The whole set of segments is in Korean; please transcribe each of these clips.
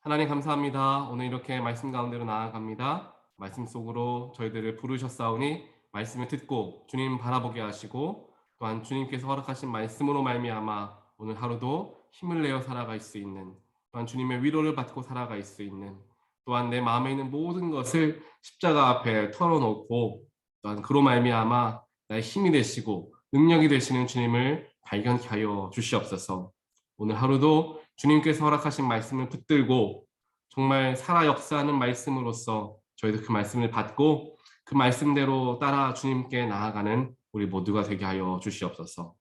하나님 감사합니다. 오늘 이렇게 말씀 가운데로 나아갑니다. 말씀 속으로 저희들을 부르셨사오니 말씀을 듣고 주님 바라보게 하시고 또한 주님께서 허락하신 말씀으로 말미암아 오늘 하루도 힘을 내어 살아갈 수 있는, 또한 주님의 위로를 받고 살아갈 수 있는, 또한 내 마음에 있는 모든 것을 십자가 앞에 털어놓고 또한 그로 말미암아 나의 힘이 되시고 능력이 되시는 주님을 발견케 하여 주시옵소서. 오늘 하루도 주님께서 허락하신 말씀을 붙들고 정말 살아 역사하는 말씀으로서 저희도 그 말씀을 받고 그 말씀대로 따라 주님께 나아가는 우리 모두가 되게 하여 주시옵소서.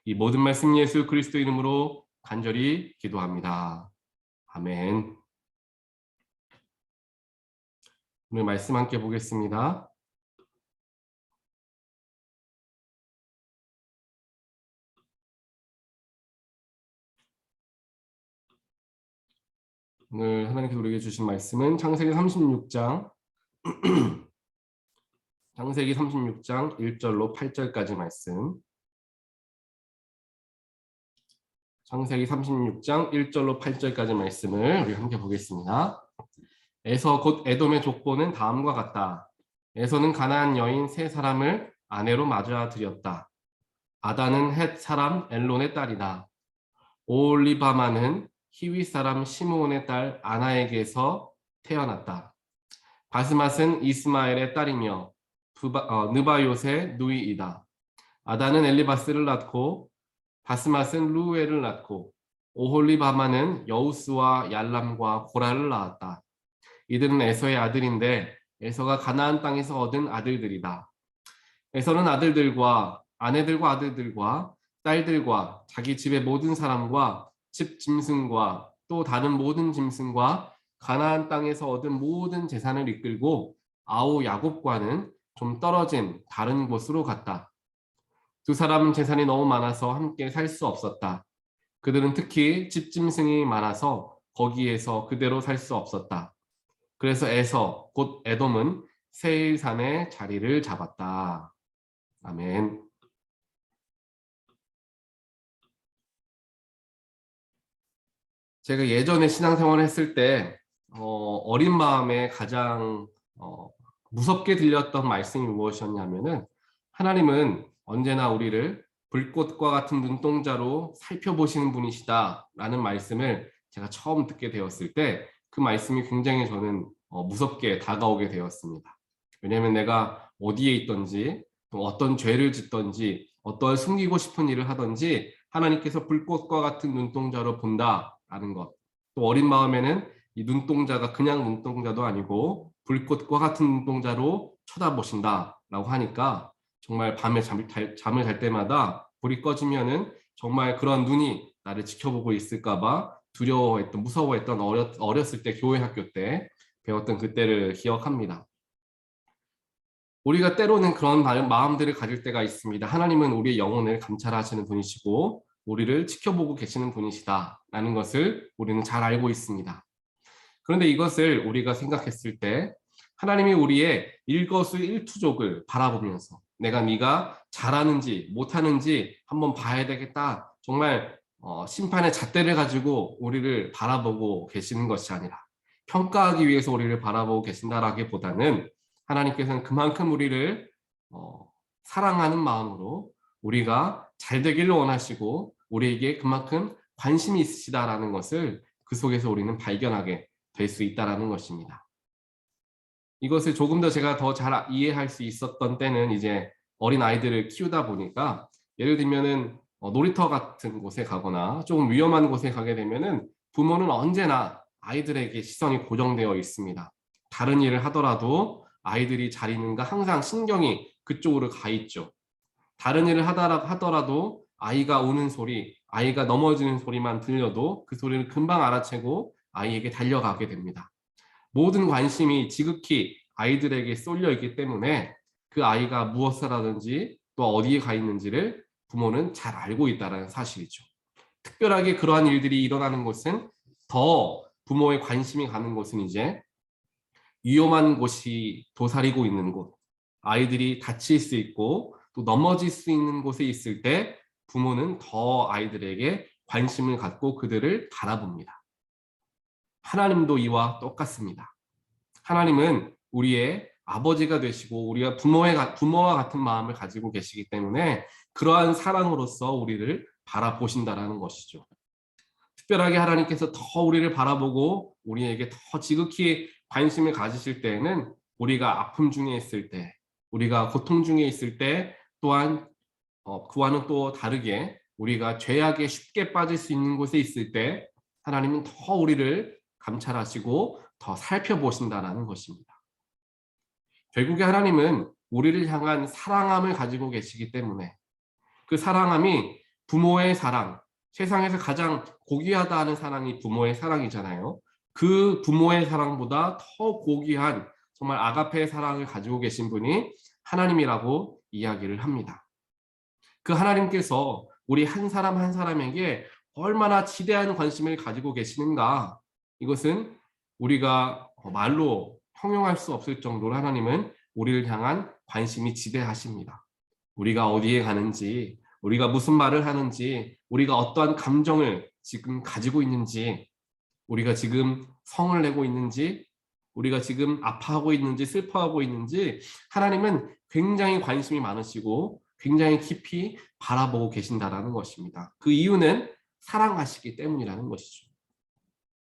이 모든 말씀 예수 그리스도 이름으로 간절히 기도합니다. 아멘. 오늘 말씀 함께 보겠습니다. 오늘 하나님께서 우리에게 주신 말씀은 창세기 36장 창세기 36장 1절로 8절까지 말씀. 창세기 36장 1절로 8절까지 말씀을 우리 함께 보겠습니다. 에서 곧 에돔의 족보는 다음과 같다. 에서는 가나안 여인 세 사람을 아내로 맞아들였다. 아다는 헷 사람 엘론의 딸이다. 오홀리바마는 히위 사람 시므온의 딸 아나에게서 태어났다. 바스맛은 이스마엘의 딸이며 느바요의 누이이다. 아다는 엘리바스를 낳고 바스맛은 루엘을 낳고 오홀리바마는 여우스와 얄람과 고라를 낳았다. 이들은 에서의 아들인데 에서가 가나안 땅에서 얻은 아들들이다. 에서는 아들들과 아내들과 아들들과 딸들과 자기 집의 모든 사람과 집 짐승과 또 다른 모든 짐승과 가나안 땅에서 얻은 모든 재산을 이끌고 아우 야곱과는 좀 떨어진 다른 곳으로 갔다. 두 사람 재산이 너무 많아서 함께 살 수 없었다. 그들은 특히 집 짐승이 많아서 거기에서 그대로 살 수 없었다. 그래서 에서 곧 에돔은 세일산에 자리를 잡았다. 아멘. 제가 예전에 신앙생활을 했을 때 어린 마음에 가장 무섭게 들렸던 말씀이 무엇이었냐면은 하나님은 언제나 우리를 불꽃과 같은 눈동자로 살펴보시는 분이시다라는 말씀을 제가 처음 듣게 되었을 때 그 말씀이 굉장히 저는 무섭게 다가오게 되었습니다. 왜냐하면 내가 어디에 있든지 또 어떤 죄를 짓든지 어떤 숨기고 싶은 일을 하든지 하나님께서 불꽃과 같은 눈동자로 본다라는 것. 또 어린 마음에는 이 눈동자가 그냥 눈동자도 아니고 불꽃과 같은 눈동자로 쳐다보신다라고 하니까 정말 밤에 잠을 잘 때마다 불이 꺼지면은 정말 그런 눈이 나를 지켜보고 있을까봐 두려워했던, 무서워했던 어렸을 때 교회 학교 때 배웠던 그때를 기억합니다. 우리가 때로는 그런 마음들을 가질 때가 있습니다. 하나님은 우리의 영혼을 감찰하시는 분이시고 우리를 지켜보고 계시는 분이시다라는 것을 우리는 잘 알고 있습니다. 그런데 이것을 우리가 생각했을 때 하나님이 우리의 일거수일투족을 바라보면서 내가 네가 잘하는지 못하는지 한번 봐야 되겠다. 정말 심판의 잣대를 가지고 우리를 바라보고 계시는 것이 아니라 평가하기 위해서 우리를 바라보고 계신다라기보다는 하나님께서는 그만큼 우리를 사랑하는 마음으로 우리가 잘 되기를 원하시고 우리에게 그만큼 관심이 있으시다라는 것을 그 속에서 우리는 발견하게 될 수 있다라는 것입니다. 이것을 조금 더 제가 더 잘 이해할 수 있었던 때는 이제 어린 아이들을 키우다 보니까 예를 들면은 놀이터 같은 곳에 가거나 조금 위험한 곳에 가게 되면은 부모는 언제나 아이들에게 시선이 고정되어 있습니다. 다른 일을 하더라도 아이들이 잘 있는가 항상 신경이 그쪽으로 가 있죠. 다른 일을 하더라도 아이가 우는 소리, 아이가 넘어지는 소리만 들려도 그 소리를 금방 알아채고 아이에게 달려가게 됩니다. 모든 관심이 지극히 아이들에게 쏠려 있기 때문에 그 아이가 무엇을 하든지 또 어디에 가 있는지를 부모는 잘 알고 있다는 사실이죠. 특별하게 그러한 일들이 일어나는 곳은 더 부모의 관심이 가는 곳은 이제 위험한 곳이 도사리고 있는 곳, 아이들이 다칠 수 있고 또 넘어질 수 있는 곳에 있을 때 부모는 더 아이들에게 관심을 갖고 그들을 바라봅니다. 하나님도 이와 똑같습니다. 하나님은 우리의 아버지가 되시고 우리가 부모와 같은 마음을 가지고 계시기 때문에 그러한 사랑으로서 우리를 바라보신다라는 것이죠. 특별하게 하나님께서 더 우리를 바라보고 우리에게 더 지극히 관심을 가지실 때에는 우리가 아픔 중에 있을 때, 우리가 고통 중에 있을 때, 또한 그와는 또 다르게 우리가 죄악에 쉽게 빠질 수 있는 곳에 있을 때 하나님은 더 우리를 감찰하시고 더 살펴보신다는 것입니다. 결국에 하나님은 우리를 향한 사랑함을 가지고 계시기 때문에 그 사랑함이 부모의 사랑, 세상에서 가장 고귀하다 하는 사랑이 부모의 사랑이잖아요. 그 부모의 사랑보다 더 고귀한 정말 아가페의 사랑을 가지고 계신 분이 하나님이라고 이야기를 합니다. 그 하나님께서 우리 한 사람 한 사람에게 얼마나 지대한 관심을 가지고 계시는가, 이것은 우리가 말로 형용할 수 없을 정도로 하나님은 우리를 향한 관심이 지대하십니다. 우리가 어디에 가는지, 우리가 무슨 말을 하는지, 우리가 어떠한 감정을 지금 가지고 있는지, 우리가 지금 성을 내고 있는지, 우리가 지금 아파하고 있는지 슬퍼하고 있는지 하나님은 굉장히 관심이 많으시고 굉장히 깊이 바라보고 계신다라는 것입니다. 그 이유는 사랑하시기 때문이라는 것이죠.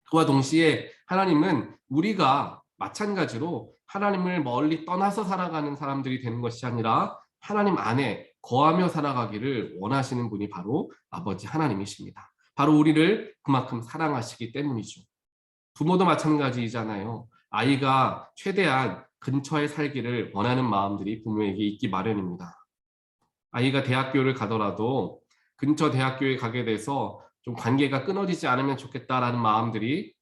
그와 동시에 하나님은 우리가 마찬가지로 하나님을 멀리 떠나서 살아가는 사람들이 되는 것이 아니라 하나님 안에 거하며 살아가기를 원하시는 분이 바로 아버지 하나님이십니다. 바로 우리를 그만큼 사랑하시기 때문이죠. 부모도 마찬가지이잖아요. 아이가 최대한 근처에 살기를 원하는 마음들이 부모에게 있기 마련입니다. 아이가 대학교를 가더라도 근처 대학교에 가게 돼서 좀 관계가 끊어지지 않으면 좋겠다라는 마음들이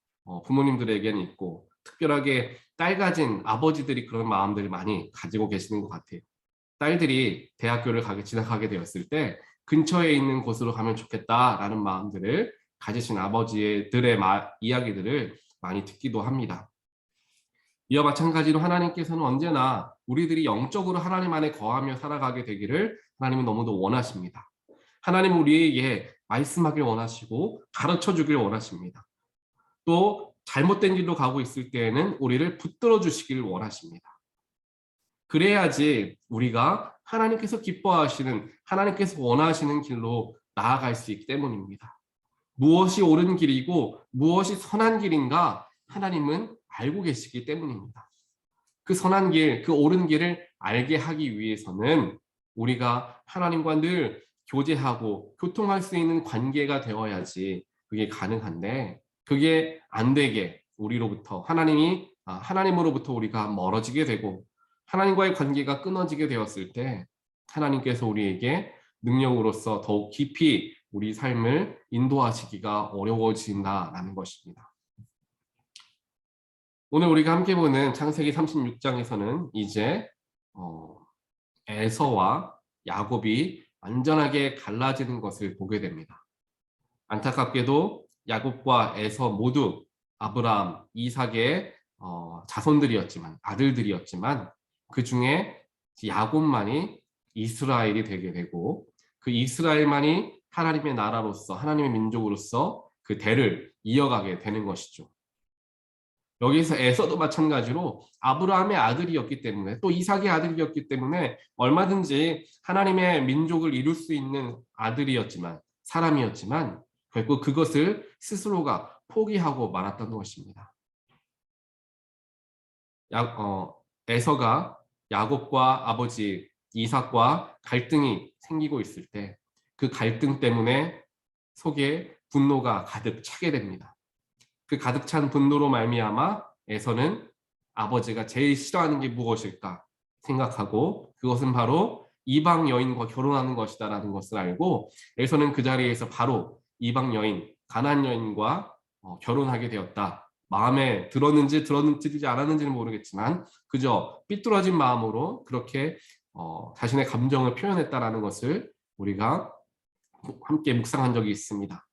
부모님들에게는 있고, 특별하게 딸 가진 아버지들이 그런 마음들을 많이 가지고 계시는 것 같아요. 딸들이 대학교를 진학하게 되었을 때 근처에 있는 곳으로 가면 좋겠다라는 마음들을 가지신 아버지들의 이야기들을 많이 듣기도 합니다. 이와 마찬가지로 하나님께서는 언제나 우리들이 영적으로 하나님 안에 거하며 살아가게 되기를 하나님은 너무도 원하십니다. 하나님은 우리에게 말씀하길 원하시고 가르쳐 주길 원하십니다. 또 잘못된 길로 가고 있을 때에는 우리를 붙들어 주시길 원하십니다. 그래야지 우리가 하나님께서 기뻐하시는, 하나님께서 원하시는 길로 나아갈 수 있기 때문입니다. 무엇이 옳은 길이고 무엇이 선한 길인가 하나님은 알고 계시기 때문입니다. 그 선한 길, 그 옳은 길을 알게 하기 위해서는 우리가 하나님과 늘 교제하고 교통할 수 있는 관계가 되어야지 그게 가능한데, 그게 안 되게 우리로부터 하나님으로부터 우리가 멀어지게 되고 하나님과의 관계가 끊어지게 되었을 때 하나님께서 우리에게 능력으로서 더욱 깊이 우리 삶을 인도하시기가 어려워진다라는 것입니다. 오늘 우리가 함께 보는 창세기 36장에서는 이제 에서와 야곱이 완전하게 갈라지는 것을 보게 됩니다. 안타깝게도 야곱과 에서 모두 아브라함, 이삭의 자손들이었지만, 아들들이었지만 그 중에 야곱만이 이스라엘이 되게 되고 그 이스라엘만이 하나님의 나라로서, 하나님의 민족으로서 그 대를 이어가게 되는 것이죠. 여기서 에서도 마찬가지로 아브라함의 아들이었기 때문에, 또 이삭의 아들이었기 때문에 얼마든지 하나님의 민족을 이룰 수 있는 아들이었지만, 사람이었지만 결국 그것을 스스로가 포기하고 말았던 것입니다. 에서가 야곱과 아버지 이삭과 갈등이 생기고 있을 때 그 갈등 때문에 속에 분노가 가득 차게 됩니다. 그 가득 찬 분노로 말미암아 에서는 아버지가 제일 싫어하는 게 무엇일까 생각하고, 그것은 바로 이방 여인과 결혼하는 것이다라는 것을 알고 에서는 그 자리에서 바로 이방 여인, 가나안 여인과 결혼하게 되었다. 마음에 들었는지 들지 않았는지는 모르겠지만 그저 삐뚤어진 마음으로 그렇게 자신의 감정을 표현했다라는 것을 우리가 함께 묵상한 적이 있습니다.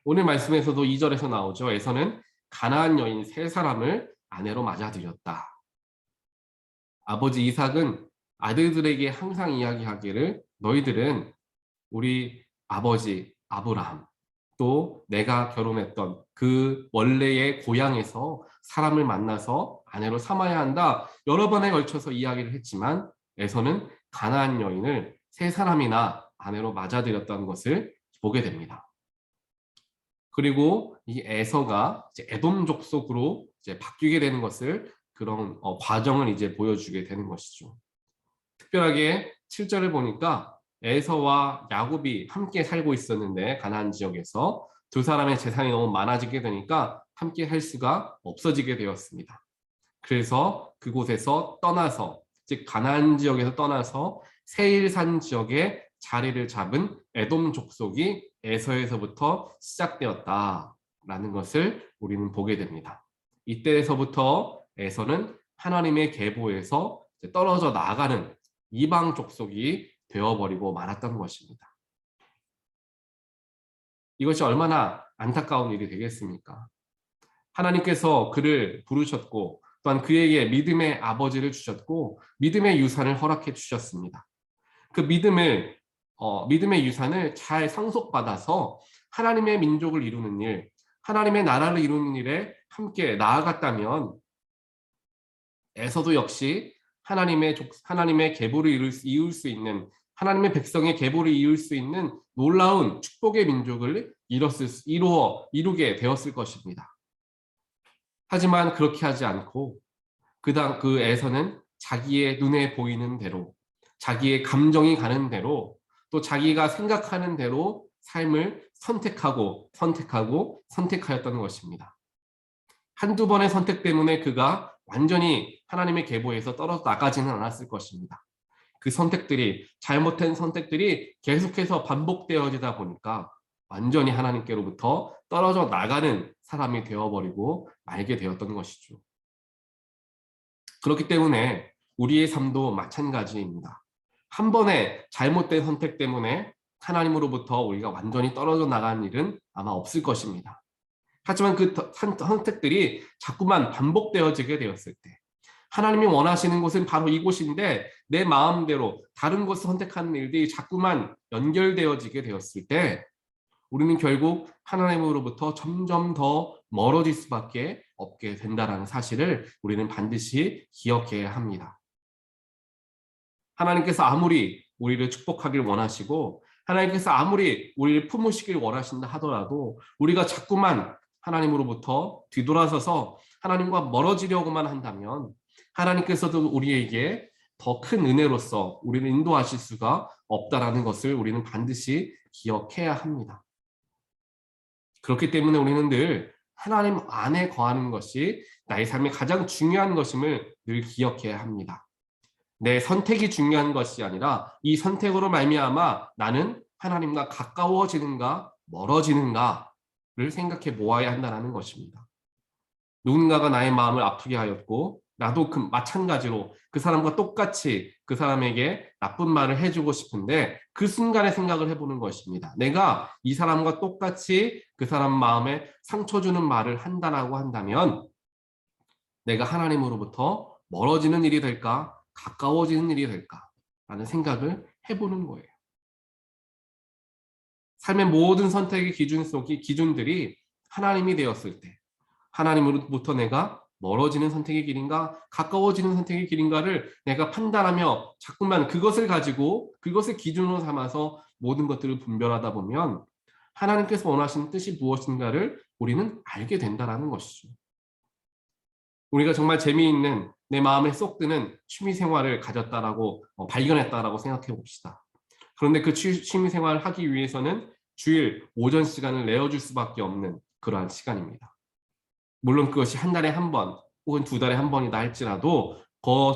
오늘 말씀에서도 2절에서 나오죠. 에서는 가나안 여인 3사람을 아내로 맞아들였다. 아버지 이삭은 아들들에게 항상 이야기하기를 너희들은 우리 아버지 아브라함, 또 내가 결혼했던 그 원래의 고향에서 사람을 만나서 아내로 삼아야 한다. 여러 번에 걸쳐서 이야기를 했지만 에서는 가나안 여인을 세 사람이나 아내로 맞아들였다는 것을 보게 됩니다. 그리고 이 에서가 이제 에돔 족속으로 이제 바뀌게 되는 것을 그런 과정을 이제 보여주게 되는 것이죠. 특별하게 7절을 보니까 에서와 야곱이 함께 살고 있었는데 가나안 지역에서 두 사람의 재산이 너무 많아지게 되니까 함께 할 수가 없어지게 되었습니다. 그래서 그곳에서 떠나서 즉 가나안 지역에서 떠나서 세일산 지역에 자리를 잡은 에돔 족속이 에서에서부터 시작되었다라는 것을 우리는 보게 됩니다. 이때에서부터 에서는 하나님의 계보에서 떨어져 나가는 이방 족속이 되어버리고 말았던 것입니다. 이것이 얼마나 안타까운 일이 되겠습니까? 하나님께서 그를 부르셨고 또한 그에게 믿음의 아버지를 주셨고 믿음의 유산을 허락해 주셨습니다. 그 믿음의 유산을 잘 상속받아서 하나님의 민족을 이루는 일, 하나님의 나라를 이루는 일에 함께 나아갔다면 에서도 역시 하나님의 계보를 이룰 수 있는 하나님의 백성의 계보를 이룰 수 있는 놀라운 축복의 민족을 이루게 되었을 것입니다. 하지만 그렇게 하지 않고 그 에서는 자기의 눈에 보이는 대로 자기의 감정이 가는 대로 또 자기가 생각하는 대로 삶을 선택하였던 것입니다. 한두 번의 선택 때문에 그가 완전히 하나님의 계보에서 떨어져 나가지는 않았을 것입니다. 그 잘못된 선택들이 계속해서 반복되어지다 보니까 완전히 하나님께로부터 떨어져 나가는 사람이 되어버리고 말게 되었던 것이죠. 그렇기 때문에 우리의 삶도 마찬가지입니다. 한 번의 잘못된 선택 때문에 하나님으로부터 우리가 완전히 떨어져 나가는 일은 아마 없을 것입니다. 하지만 그 선택들이 자꾸만 반복되어지게 되었을 때 하나님이 원하시는 곳은 바로 이곳인데 내 마음대로 다른 곳을 선택하는 일들이 자꾸만 연결되어지게 되었을 때 우리는 결국 하나님으로부터 점점 더 멀어질 수밖에 없게 된다는 사실을 우리는 반드시 기억해야 합니다. 하나님께서 아무리 우리를 축복하길 원하시고 하나님께서 아무리 우리를 품으시길 원하신다 하더라도 우리가 자꾸만 하나님으로부터 뒤돌아서서 하나님과 멀어지려고만 한다면 하나님께서도 우리에게 더 큰 은혜로서 우리를 인도하실 수가 없다라는 것을 우리는 반드시 기억해야 합니다. 그렇기 때문에 우리는 늘 하나님 안에 거하는 것이 나의 삶의 가장 중요한 것임을 늘 기억해야 합니다. 내 선택이 중요한 것이 아니라 이 선택으로 말미암아 나는 하나님과 가까워지는가 멀어지는가를 생각해 보아야 한다는 것입니다. 누군가가 나의 마음을 아프게 하였고 나도 마찬가지로 그 사람과 똑같이 그 사람에게 나쁜 말을 해주고 싶은데 그 순간에 생각을 해보는 것입니다. 내가 이 사람과 똑같이 그 사람 마음에 상처 주는 말을 한다라고 한다면 내가 하나님으로부터 멀어지는 일이 될까 가까워지는 일이 될까 라는 생각을 해보는 거예요. 삶의 모든 선택의 기준들이 하나님이 되었을 때 하나님으로부터 내가 멀어지는 선택의 길인가 가까워지는 선택의 길인가를 내가 판단하며 자꾸만 그것을 기준으로 삼아서 모든 것들을 분별하다 보면 하나님께서 원하시는 뜻이 무엇인가를 우리는 알게 된다는 것이죠. 우리가 정말 재미있는 내 마음에 쏙 드는 취미 생활을 가졌다라고 발견했다라고 생각해 봅시다. 그런데 그 취미 생활을 하기 위해서는 주일 오전 시간을 내어줄 수밖에 없는 그러한 시간입니다. 물론 그것이 한 달에 한 번 혹은 두 달에 한 번이다 할지라도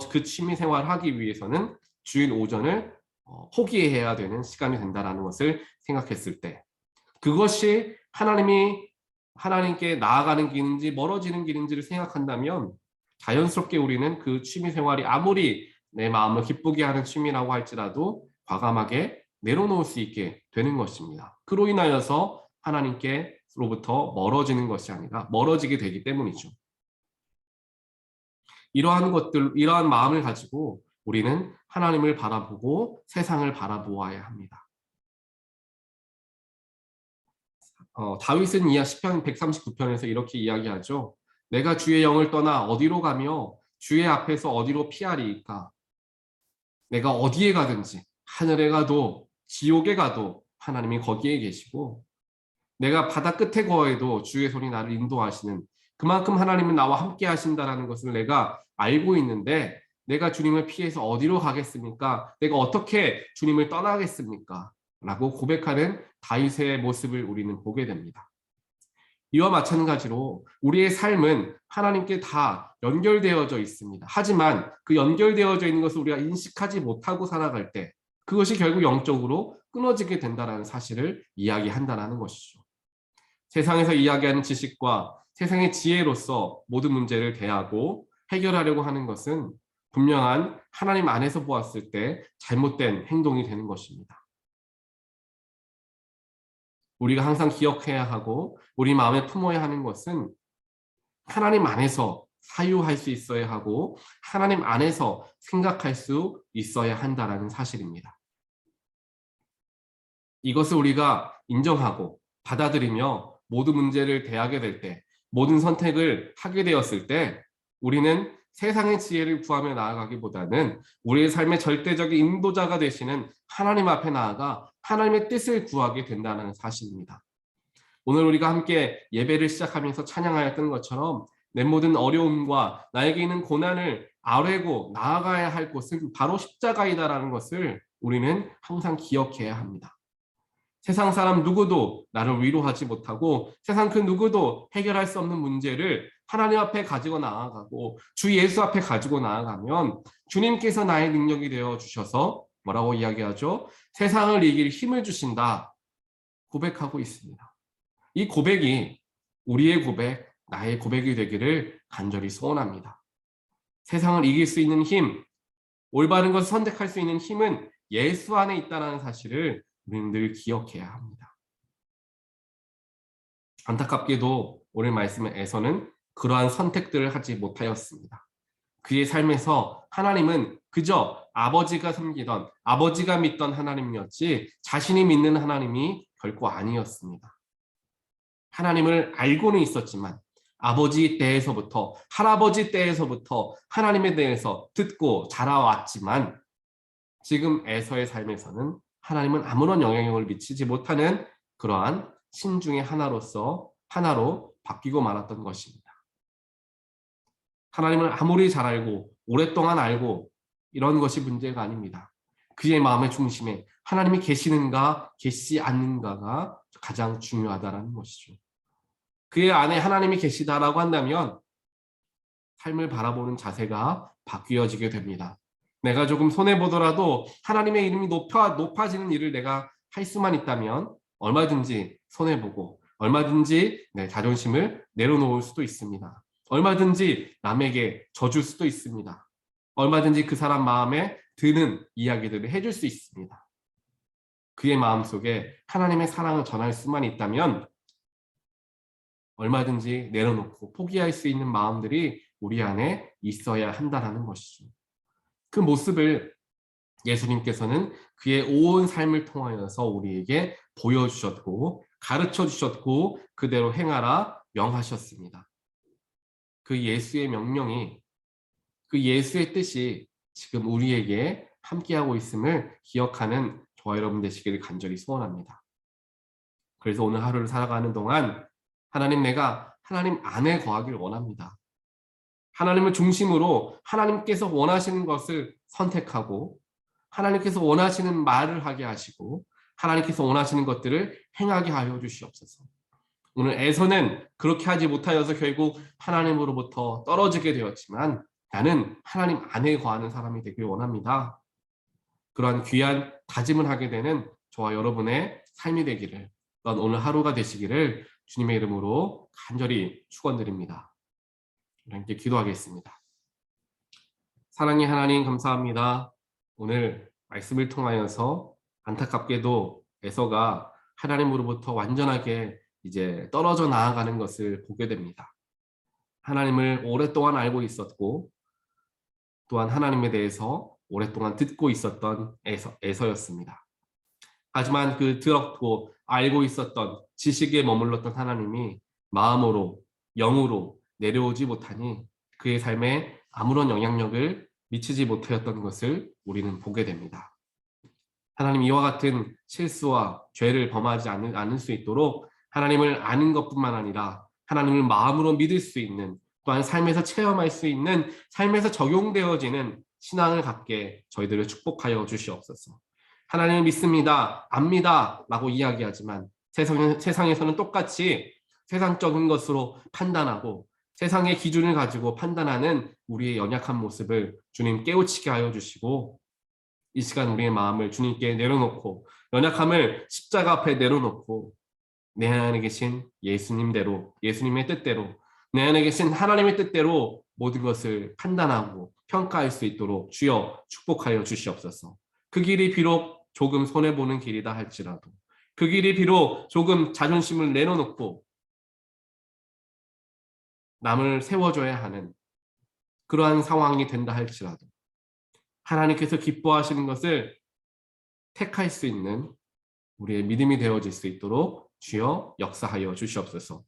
그 취미 생활을 하기 위해서는 주일 오전을 포기해야 되는 시간이 된다는 것을 생각했을 때 그것이 하나님께 나아가는 길인지 멀어지는 길인지를 생각한다면 자연스럽게 우리는 그 취미 생활이 아무리 내 마음을 기쁘게 하는 취미라고 할지라도 과감하게 내려놓을 수 있게 되는 것입니다. 그로 인하여서 하나님께로부터 멀어지는 것이 아니라 멀어지게 되기 때문이죠. 이러한 마음을 가지고 우리는 하나님을 바라보고 세상을 바라보아야 합니다. 다윗은 시편 139편에서 이렇게 이야기하죠. 내가 주의 영을 떠나 어디로 가며 주의 앞에서 어디로 피하리이까. 내가 어디에 가든지 하늘에 가도 지옥에 가도 하나님이 거기에 계시고 내가 바다 끝에 거해도 주의 손이 나를 인도하시는 그만큼 하나님은 나와 함께 하신다라는 것을 내가 알고 있는데 내가 주님을 피해서 어디로 가겠습니까? 내가 어떻게 주님을 떠나겠습니까? 라고 고백하는 다윗의 모습을 우리는 보게 됩니다. 이와 마찬가지로 우리의 삶은 하나님께 다 연결되어져 있습니다. 하지만 그 연결되어져 있는 것을 우리가 인식하지 못하고 살아갈 때 그것이 결국 영적으로 끊어지게 된다는 사실을 이야기한다는 것이죠. 세상에서 이야기하는 지식과 세상의 지혜로서 모든 문제를 대하고 해결하려고 하는 것은 분명한 하나님 안에서 보았을 때 잘못된 행동이 되는 것입니다. 우리가 항상 기억해야 하고 우리 마음에 품어야 하는 것은 하나님 안에서 사유할 수 있어야 하고 하나님 안에서 생각할 수 있어야 한다는 사실입니다. 이것을 우리가 인정하고 받아들이며 모든 문제를 대하게 될 때, 모든 선택을 하게 되었을 때 우리는 세상의 지혜를 구하며 나아가기보다는 우리의 삶의 절대적인 인도자가 되시는 하나님 앞에 나아가 하나님의 뜻을 구하게 된다는 사실입니다. 오늘 우리가 함께 예배를 시작하면서 찬양하였던 것처럼 내 모든 어려움과 나에게 있는 고난을 아뢰고 나아가야 할 곳은 바로 십자가이다라는 것을 우리는 항상 기억해야 합니다. 세상 사람 누구도 나를 위로하지 못하고 세상 그 누구도 해결할 수 없는 문제를 하나님 앞에 가지고 나아가고 주 예수 앞에 가지고 나아가면 주님께서 나의 능력이 되어 주셔서 뭐라고 이야기하죠? 세상을 이길 힘을 주신다 고백하고 있습니다. 이 고백이 우리의 고백, 나의 고백이 되기를 간절히 소원합니다. 세상을 이길 수 있는 힘, 올바른 것을 선택할 수 있는 힘은 예수 안에 있다는 사실을 우리는 늘 기억해야 합니다. 안타깝게도 오늘 말씀의 에서는 그러한 선택들을 하지 못하였습니다. 그의 삶에서 하나님은 그저 아버지가 섬기던 아버지가 믿던 하나님이었지 자신이 믿는 하나님이 결코 아니었습니다. 하나님을 알고는 있었지만 아버지 때에서부터 할아버지 때에서부터 하나님에 대해서 듣고 자라왔지만 지금 에서의 삶에서는 하나님은 아무런 영향력을 미치지 못하는 그러한 신 중의 하나로 바뀌고 말았던 것입니다. 하나님을 아무리 잘 알고 오랫동안 알고 이런 것이 문제가 아닙니다. 그의 마음의 중심에 하나님이 계시는가 계시지 않는가가 가장 중요하다는 것이죠. 그의 안에 하나님이 계시다라고 한다면 삶을 바라보는 자세가 바뀌어지게 됩니다. 내가 조금 손해보더라도 하나님의 이름이 높아지는 일을 내가 할 수만 있다면 얼마든지 손해보고 얼마든지 내 자존심을 내려놓을 수도 있습니다. 얼마든지 남에게 져줄 수도 있습니다. 얼마든지 그 사람 마음에 드는 이야기들을 해줄 수 있습니다. 그의 마음속에 하나님의 사랑을 전할 수만 있다면 얼마든지 내려놓고 포기할 수 있는 마음들이 우리 안에 있어야 한다는 것이죠. 그 모습을 예수님께서는 그의 온 삶을 통하여서 우리에게 보여주셨고 가르쳐 주셨고 그대로 행하라 명하셨습니다. 그 예수의 명령이 그 예수의 뜻이 지금 우리에게 함께하고 있음을 기억하는 저와 여러분 되시기를 간절히 소원합니다. 그래서 오늘 하루를 살아가는 동안 하나님 내가 하나님 안에 거하길 원합니다. 하나님을 중심으로 하나님께서 원하시는 것을 선택하고 하나님께서 원하시는 말을 하게 하시고 하나님께서 원하시는 것들을 행하게 하여 주시옵소서. 오늘 에서는 그렇게 하지 못하여서 결국 하나님으로부터 떨어지게 되었지만 나는 하나님 안에 거하는 사람이 되길 원합니다. 그러한 귀한 다짐을 하게 되는 저와 여러분의 삶이 되기를 넌 오늘 하루가 되시기를 주님의 이름으로 간절히 축원드립니다. 함께 기도하겠습니다. 사랑의 하나님 감사합니다. 오늘 말씀을 통하여서 안타깝게도 에서가 하나님으로부터 완전하게 이제 떨어져 나아가는 것을 보게 됩니다. 하나님을 오랫동안 알고 있었고 또한 하나님에 대해서 오랫동안 듣고 있었던 에서였습니다. 하지만 그 들었고 알고 있었던 지식에 머물렀던 하나님이 마음으로 영으로 내려오지 못하니 그의 삶에 아무런 영향력을 미치지 못하였던 것을 우리는 보게 됩니다. 하나님 이와 같은 실수와 죄를 범하지 않을 수 있도록 하나님을 아는 것뿐만 아니라 하나님을 마음으로 믿을 수 있는, 또한 삶에서 체험할 수 있는, 삶에서 적용되어지는 신앙을 갖게 저희들을 축복하여 주시옵소서. 하나님을 믿습니다, 압니다 라고 이야기하지만 세상에서는 똑같이 세상적인 것으로 판단하고 세상의 기준을 가지고 판단하는 우리의 연약한 모습을 주님 깨우치게 하여 주시고, 이 시간 우리의 마음을 주님께 내려놓고 연약함을 십자가 앞에 내려놓고 내 안에 계신 예수님대로, 예수님의 뜻대로, 내 안에 계신 하나님의 뜻대로 모든 것을 판단하고 평가할 수 있도록 주여 축복하여 주시옵소서. 그 길이 비록 조금 손해보는 길이다 할지라도, 그 길이 비록 조금 자존심을 내려놓고 남을 세워줘야 하는 그러한 상황이 된다 할지라도 하나님께서 기뻐하시는 것을 택할 수 있는 우리의 믿음이 되어질 수 있도록 주여 역사하여 주시옵소서.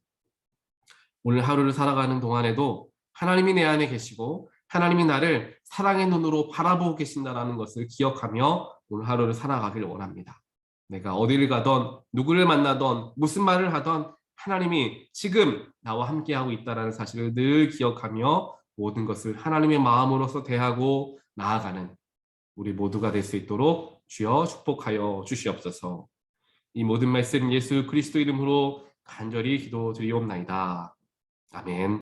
오늘 하루를 살아가는 동안에도 하나님이 내 안에 계시고 하나님이 나를 사랑의 눈으로 바라보고 계신다는 것을 기억하며 오늘 하루를 살아가길 원합니다. 내가 어디를 가던 누구를 만나던 무슨 말을 하던 하나님이 지금 나와 함께하고 있다는 사실을 늘 기억하며 모든 것을 하나님의 마음으로서 대하고 나아가는 우리 모두가 될 수 있도록 주여 축복하여 주시옵소서. 이 모든 말씀 예수 그리스도 이름으로 간절히 기도드리옵나이다. 아멘.